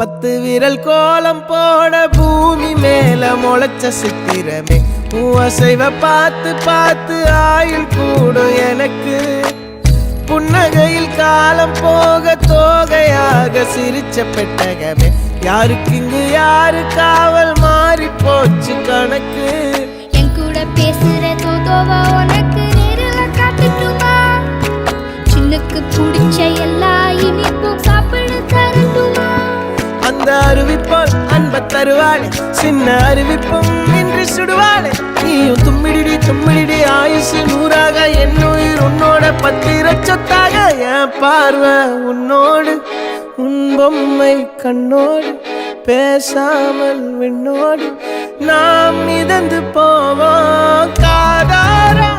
10 விரல் கோலம் போட பூமி மேல முளைச்ச சித்திரமே அசைவ பார்த்து பார்த்து ஆயுள் கூடும் எனக்கு புன்னகையில் காலம் போக தோகையாக சிரிச்ச பெட்டகமே யாருக்கு இங்கு யாரு காவல் மாறி போச்சு கணக்கு என் கூட பேசுற தோதோவா உனக்கு நேரில் காட்டுட்டுமா சின்னுக்கு பிடிச்ச எல்லா இனிப்பும் சாப்பிட தரட்டுமா அந்த அறிவிப்பால் அன்ப தருவாளே சின்ன அறிவிப்பும் இன்று சுடுவாளே நீயும் தும்மிடி தும்மிடி ஆயுசு 100ஆக என் உயிர் உன்னோட 10 லட்சத்தாக என் பார்வை உன்னோடு உன் பொம்மை கண்ணோடு பேசாமல் விண்ணோடு நாம் மிதந்து போவோம் காதாரா